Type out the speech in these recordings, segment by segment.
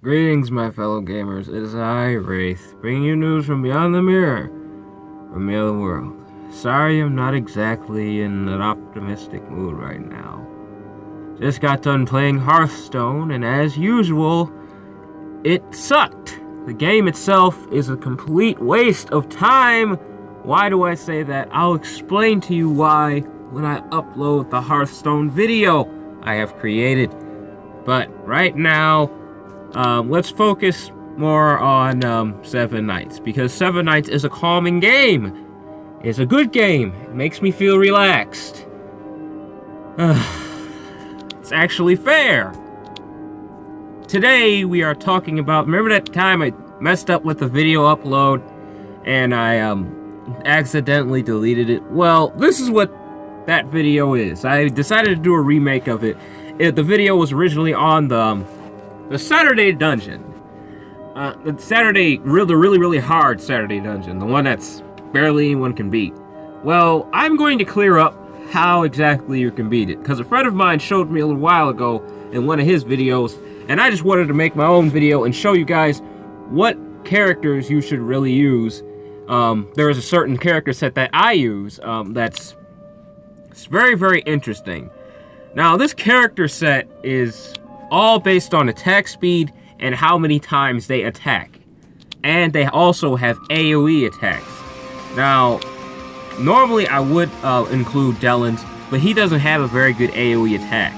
Greetings, my fellow gamers. It is I, Wraith, bringing you news from beyond the mirror, from the other world. Sorry I'm not exactly in an optimistic mood right now. Just got done playing Hearthstone, and as usual, it sucked. The game itself is a complete waste of time. Why do I say that? I'll explain to you why when I upload the Hearthstone video I have created. But right now, let's focus more on Seven Nights, because Seven Nights is a calming game. It's a good game. It makes me feel relaxed. It's actually fair. Today we are talking about, remember that time I messed up with the video upload and I accidentally deleted it? Well, this is what that video is. I decided to do a remake of it. The video was originally on the Saturday dungeon. The really hard Saturday dungeon. The one that's barely anyone can beat. Well, I'm going to clear up how exactly you can beat it, because a friend of mine showed me a little while ago in one of his videos, and I just wanted to make my own video and show you guys what characters you should really use. There is a certain character set that I use that's very interesting. Now, this character set is all based on attack speed and how many times they attack. And they also have AoE attacks. Now, normally I would include Delins, but he doesn't have a very good AoE attack.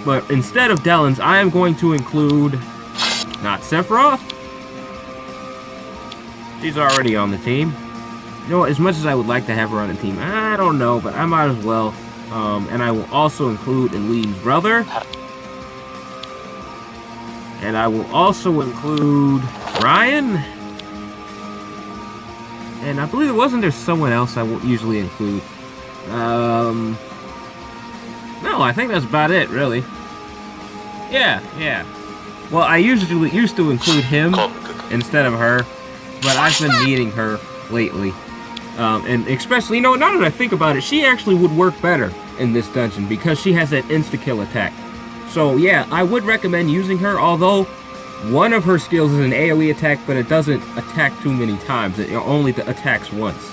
But instead of Delins, I am going to include not Sephiroth. She's already on the team. You know, as much as I would like to have her on the team, I don't know, but I might as well. And I will also include Eileen's brother. And I will also include Ryan. And I believe wasn't there someone else I won't usually include. No, I think that's about it, really. Yeah. Well, I usually used to include him instead of her, but I've been needing her lately. And especially, you know, now that I think about it, she actually would work better in this dungeon because she has that insta-kill attack. So yeah, I would recommend using her, although one of her skills is an AoE attack, but it doesn't attack too many times. It only attacks once.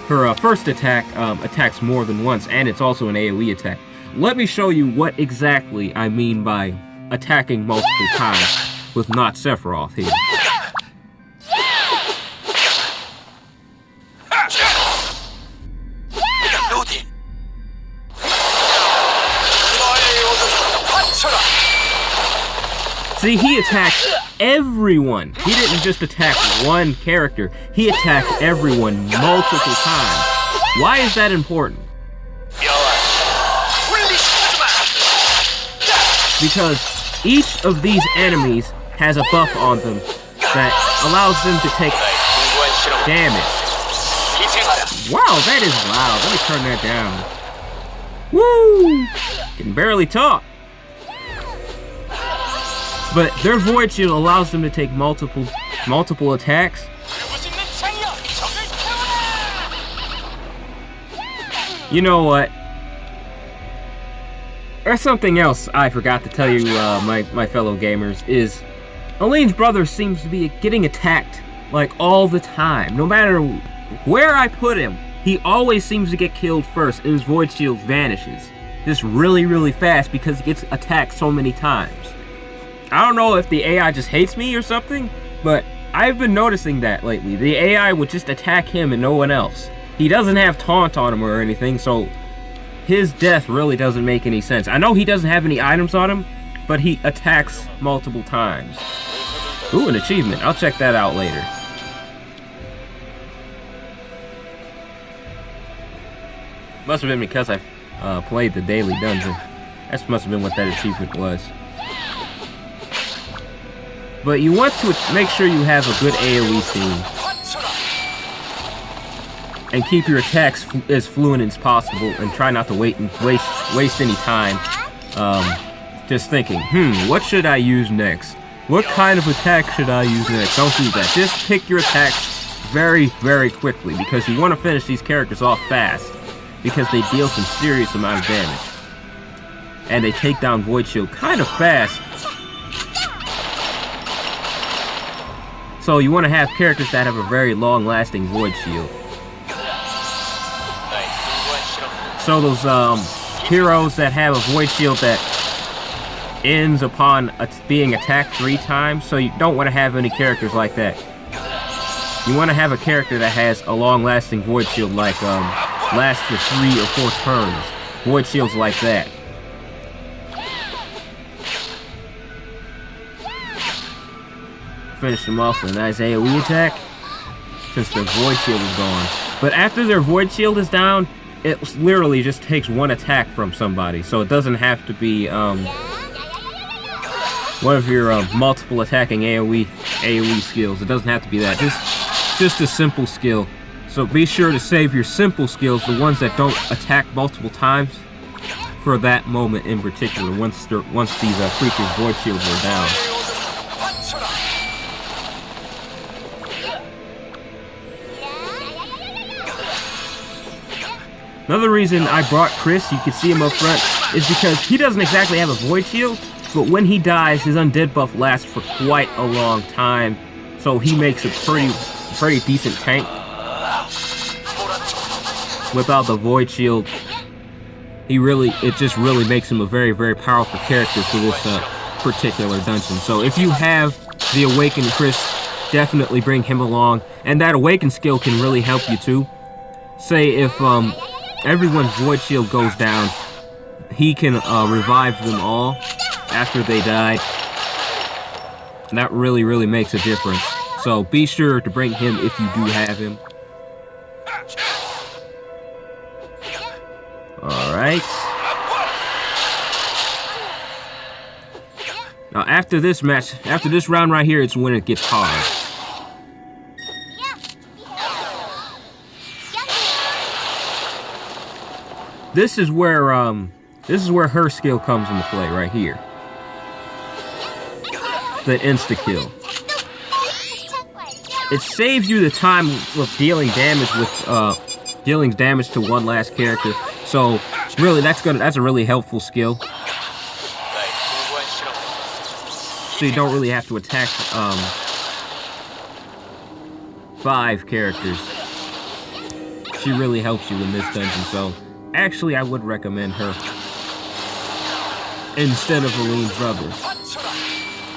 Her first attack attacks more than once, and it's also an AoE attack. Let me show you what exactly I mean by attacking multiple times with not Sephiroth here. See, he attacked everyone. He didn't just attack one character. He attacked everyone multiple times. Why is that important? Because each of these enemies has a buff on them that allows them to take damage. Wow, that is loud. Let me turn that down. Woo! Can barely talk. But their Void Shield allows them to take multiple attacks. You know what? There's something else I forgot to tell you, my fellow gamers, is Eileen's brother seems to be getting attacked, like, all the time. No matter where I put him, he always seems to get killed first, and his Void Shield vanishes. Just really fast because he gets attacked so many times. I don't know if the AI just hates me or something, but I've been noticing that lately. The AI would just attack him and no one else. He doesn't have taunt on him or anything, so his death really doesn't make any sense. I know he doesn't have any items on him, but he attacks multiple times. Ooh, an achievement. I'll check that out later. Must have been because I played the daily dungeon. That must have been what that achievement was. But you want to make sure you have a good AoE team. And keep your attacks as fluent as possible and try not to waste any time. Just thinking, what should I use next? What kind of attack should I use next? Don't do that. Just pick your attacks very quickly, because you want to finish these characters off fast, because they deal some serious amount of damage. And they take down Void Shield kind of fast. So you want to have characters that have a very long-lasting void shield. So those heroes that have a void shield that ends upon being attacked 3 times, so you don't want to have any characters like that. You want to have a character that has a long-lasting void shield, like lasts for 3 or 4 turns. Void shields like that. Finish them off with a nice AoE attack, since their void shield is gone. But after their void shield is down, it literally just takes 1 attack from somebody, so it doesn't have to be one of your multiple attacking AoE skills. It doesn't have to be that. Just a simple skill. So be sure to save your simple skills, the ones that don't attack multiple times, for that moment in particular. Once these creatures' void shields are down. Another reason I brought Chris, you can see him up front, is because he doesn't exactly have a void shield, but when he dies, his undead buff lasts for quite a long time, so he makes a pretty decent tank. Without the void shield, it just really makes him a very, very powerful character for this particular dungeon. So if you have the Awakened Chris, definitely bring him along, and that Awakened skill can really help you too. Say if everyone's void shield goes down, he can revive them all after they died. And that really, really makes a difference. So be sure to bring him if you do have him. Alright. Now after this match, after this round right here, it's when it gets hard. This is where her skill comes into play right here. The insta-kill. It saves you the time with dealing damage to one last character. So really, that's a really helpful skill. So you don't really have to attack 5 characters. She really helps you in this dungeon. So actually, I would recommend her instead of Aline's brother.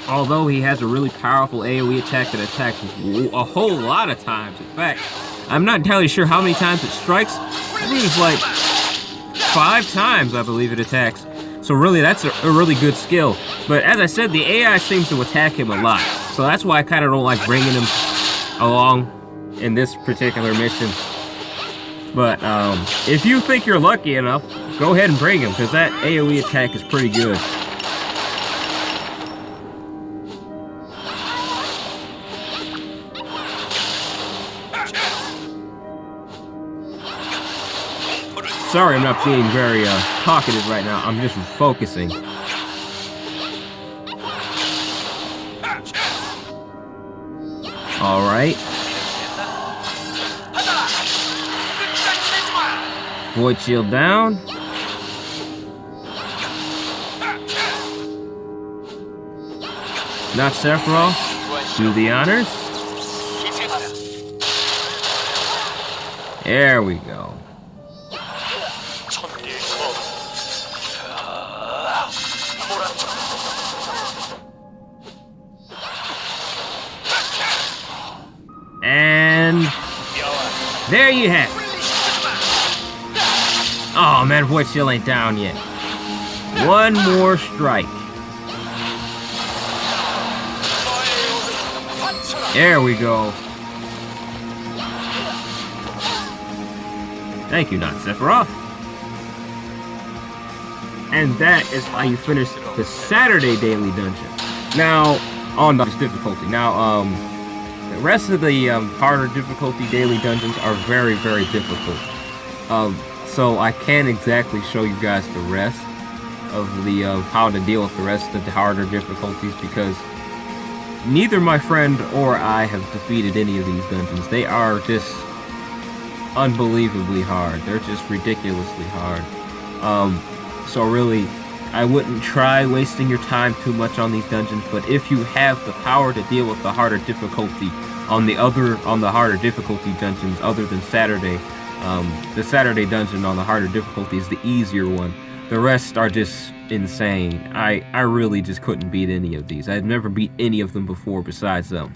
Although he has a really powerful AoE attack that attacks a whole lot of times. In fact, I'm not entirely sure how many times it strikes. I think it's like 5 times, I believe it attacks. So really, that's a really good skill. But as I said, the AI seems to attack him a lot. So that's why I kind of don't like bringing him along in this particular mission. But if you think you're lucky enough, go ahead and bring him, because that AoE attack is pretty good. Sorry, I'm not being very talkative right now. I'm just focusing. All right. Void shield down. Not Sephiroth. Do the honors. There we go. And there you have it. Oh man, Void Shield ain't down yet. One more strike. There we go. Thank you, not Sephiroth. And that is how you finish the Saturday daily dungeon. Now, on this difficulty. Now, the rest of the harder difficulty daily dungeons are very, very difficult. So I can't exactly show you guys the rest of the how to deal with the rest of the harder difficulties, because neither my friend or I have defeated any of these dungeons. They are just unbelievably hard. They're just ridiculously hard. So really, I wouldn't try wasting your time too much on these dungeons, but if you have the power to deal with the harder difficulty on the harder difficulty dungeons other than Saturday, the Saturday dungeon on the harder difficulty is the easier one. The rest are just insane. I really just couldn't beat any of these. I've never beat any of them before besides the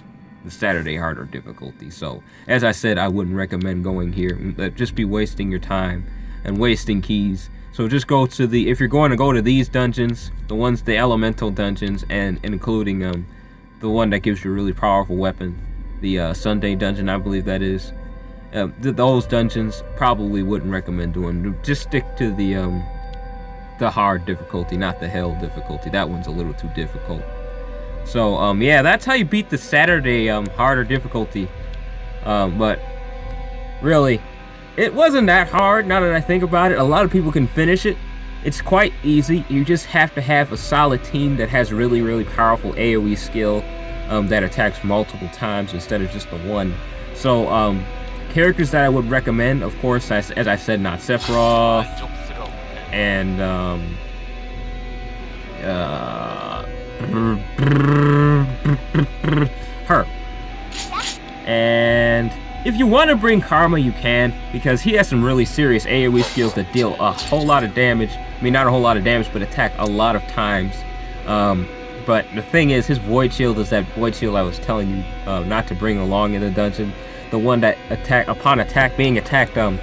Saturday harder difficulty. So, as I said, I wouldn't recommend going here. Just be wasting your time and wasting keys. So just go to if you're going to go to these dungeons, the elemental dungeons, and including the one that gives you a really powerful weapon, the Sunday dungeon, I believe that is. Those dungeons probably wouldn't recommend doing. Just stick to the hard difficulty, not the hell difficulty. That one's a little too difficult. So yeah, that's how you beat the Saturday harder difficulty. But really, it wasn't that hard, now that I think about it. A lot of people can finish it. It's quite easy. You just have to have a solid team that has really, really powerful AoE skill that attacks multiple times instead of just the one. So, characters that I would recommend, of course, as I said, not Sephiroth, and, her. And if you want to bring Karma, you can, because he has some really serious AoE skills that deal a whole lot of damage. I mean, not a whole lot of damage, but attack a lot of times. But the thing is, his Void Shield is that Void Shield I was telling you not to bring along in the dungeon. The one that upon being attacked a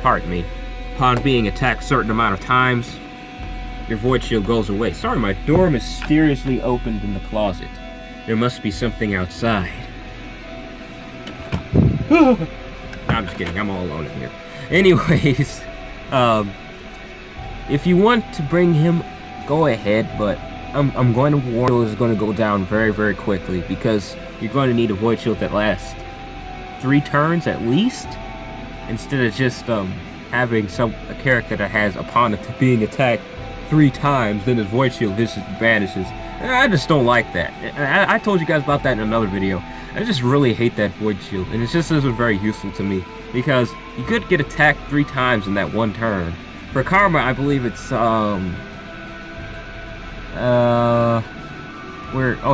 certain amount of times, your Void Shield goes away. Sorry, my door mysteriously opened in the closet. There must be something outside. I'm just kidding, I'm all alone in here. Anyways, if you want to bring him, go ahead, but I'm going to warn you, it's going to go down very, very quickly, because you're going to need a Void Shield that lasts 3 turns at least, instead of just having a character that has, upon being attacked 3 times, then his Void Shield just vanishes. And I just don't like that. I told you guys about that in another video. I just really hate that Void Shield, and it just isn't very useful to me, because you could get attacked 3 times in that one turn. For Karma, I believe it's, oh,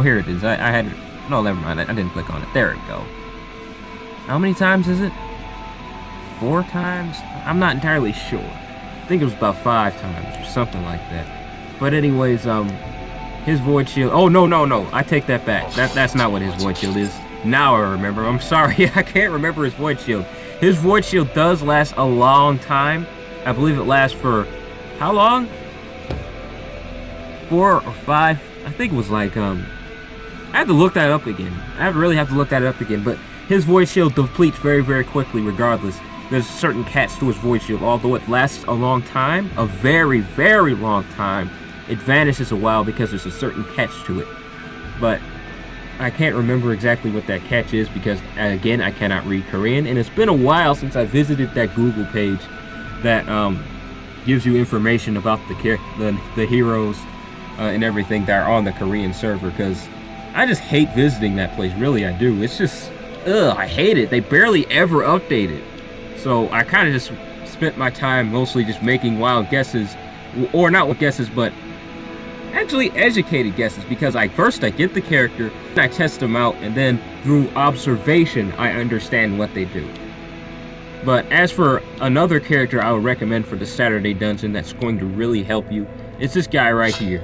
here it is. I had, no, never mind, I didn't click on it. There we go. How many times is it? 4 times? I'm not entirely sure. I think it was about 5 times, or something like that. But anyways, his Void Shield, oh, no, I take that back. That's not what his Void Shield is. Now I remember. I'm sorry, I can't remember his Void Shield. His Void Shield does last a long time. I believe it lasts for, how long? 4 or 5? I think it was like, I have to look that up again. I really have to look that up again, but his Void Shield depletes very, very quickly regardless. There's a certain catch to his Void Shield. Although it lasts a long time, a very, very long time, it vanishes a while because there's a certain catch to it. But I can't remember exactly what that catch is because, again, I cannot read Korean, and it's been a while since I visited that Google page that gives you information about the heroes and everything that are on the Korean server, because I just hate visiting that place. Really, I do. It's just, I hate it. They barely ever update it. So I kind of just spent my time mostly just making wild guesses, or not wild guesses, but actually educated guesses, because first I get the character, I test them out, and then through observation I understand what they do. But as for another character I would recommend for the Saturday dungeon that's going to really help you, it's this guy right here.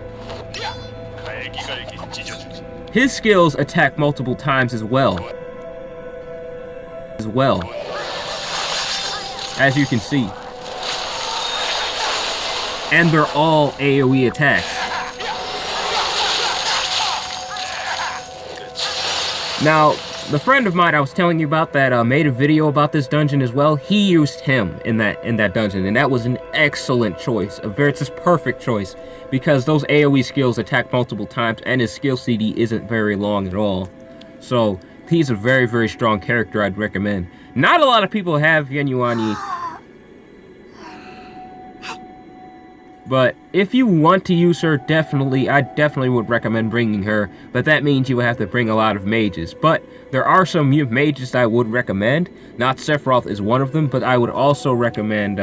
His skills attack multiple times as well. As you can see. And they're all AoE attacks. Now, the friend of mine I was telling you about that made a video about this dungeon as well, he used him in that dungeon, and that was an excellent choice. It's a perfect choice, because those AoE skills attack multiple times, and his skill CD isn't very long at all. So, he's a very, very strong character I'd recommend. Not a lot of people have Yenyuani, but if you want to use her, I definitely would recommend bringing her, but that means you would have to bring a lot of mages. But there are some mages I would recommend. Not Sephiroth is one of them, but I would also recommend,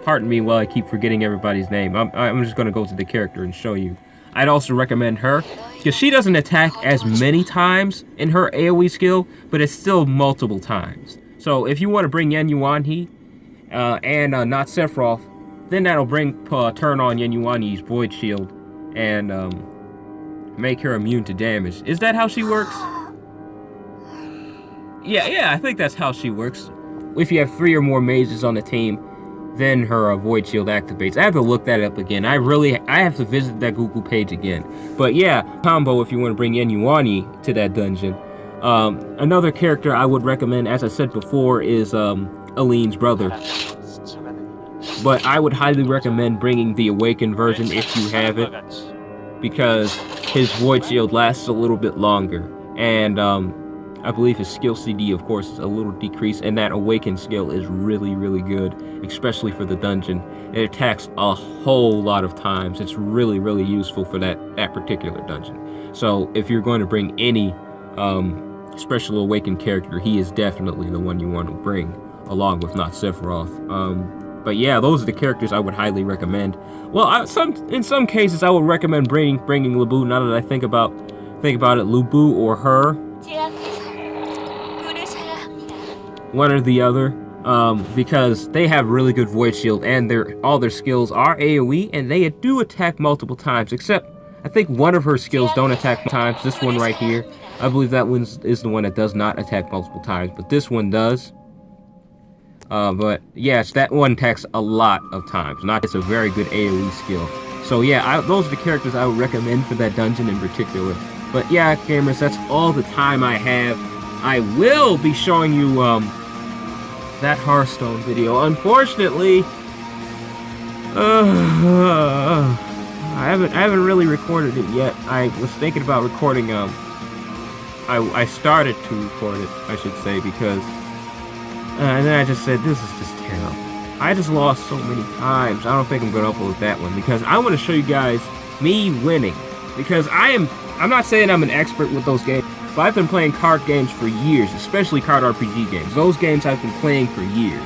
pardon me while I keep forgetting everybody's name. I'm just gonna go to the character and show you. I'd also recommend her, because she doesn't attack as many times in her AoE skill, but it's still multiple times. So if you want to bring Yan Yuan-He and not Sephiroth, then that'll turn on Yan Yuan-He's Void Shield and make her immune to damage. Is that how she works? Yeah, I think that's how she works. If you have 3 or more mages on the team, then her Void Shield activates. I have to look that up again. I have to visit that Google page again. But yeah, combo if you want to bring Yan Yuan-He to that dungeon. Another character I would recommend, as I said before, is Aline's brother. But I would highly recommend bringing the Awakened version if you have it, because his Void Shield lasts a little bit longer. And I believe his skill CD, of course, is a little decreased, and that Awakened skill is really, really good, especially for the dungeon. It attacks a whole lot of times. It's really, really useful for that particular dungeon. So if you're going to bring any special Awakened character, he is definitely the one you want to bring, along with not Sephiroth. But yeah, those are the characters I would highly recommend. Well, in some cases, I would recommend bringing Lu Bu. Now that I think about it, Lu Bu or her, one or the other, because they have really good Void Shield, and all their skills are AoE, and they do attack multiple times, except I think one of her skills don't attack multiple times. This one right here, I believe that one is the one that does not attack multiple times, but this one does. But yes, that one attacks a lot of times. It's a very good AoE skill. So yeah, those are the characters I would recommend for that dungeon in particular. But yeah, gamers, that's all the time I have. I will be showing you that Hearthstone video. Unfortunately, I haven't really recorded it yet. I was thinking about recording. I started to record it, I should say, because and then I just said, this is just terrible. I just lost so many times. I don't think I'm gonna upload that one, because I want to show you guys me winning. Because I'm not saying I'm an expert with those games, but I've been playing card games for years, especially card RPG games. Those games I've been playing for years.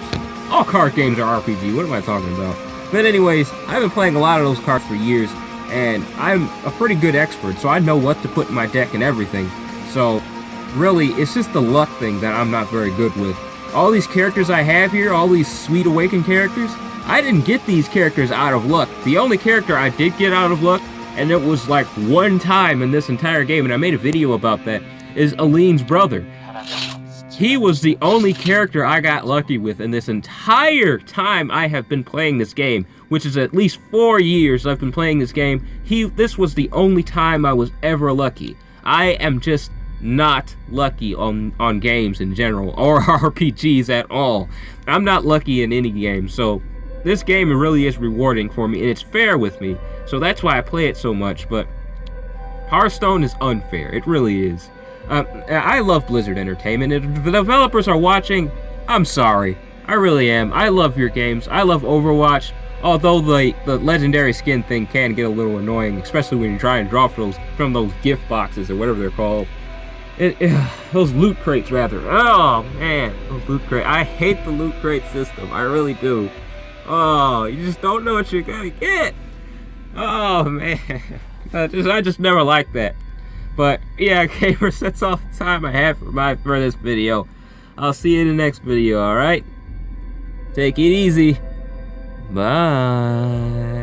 All card games are RPG, what am I talking about? But anyways, I've been playing a lot of those cards for years, and I'm a pretty good expert, so I know what to put in my deck and everything. So, really, it's just the luck thing that I'm not very good with. All these characters I have here, all these sweet Awakened characters, I didn't get these characters out of luck. The only character I did get out of luck, and it was like one time in this entire game, and I made a video about that, is Aline's brother. He was the only character I got lucky with in this entire time I have been playing this game, which is at least 4 years I've been playing this game. This was the only time I was ever lucky. I am just not lucky on games in general, or RPGs at all. I'm not lucky in any game, so this game really is rewarding for me, and it's fair with me, so that's why I play it so much. But Hearthstone is unfair, it really is. I love Blizzard Entertainment. If the developers are watching, I'm sorry. I really am. I love your games. I love Overwatch, although the legendary skin thing can get a little annoying, especially when you try and draw from those gift boxes or whatever they're called. Those loot crates, rather. Oh, man. Those loot crates. I hate the loot crate system. I really do. Oh, you just don't know what you're gonna get. Oh, man. I just never liked that. But, yeah, gamers, that's all the time I have for this video. I'll see you in the next video, alright? Take it easy. Bye.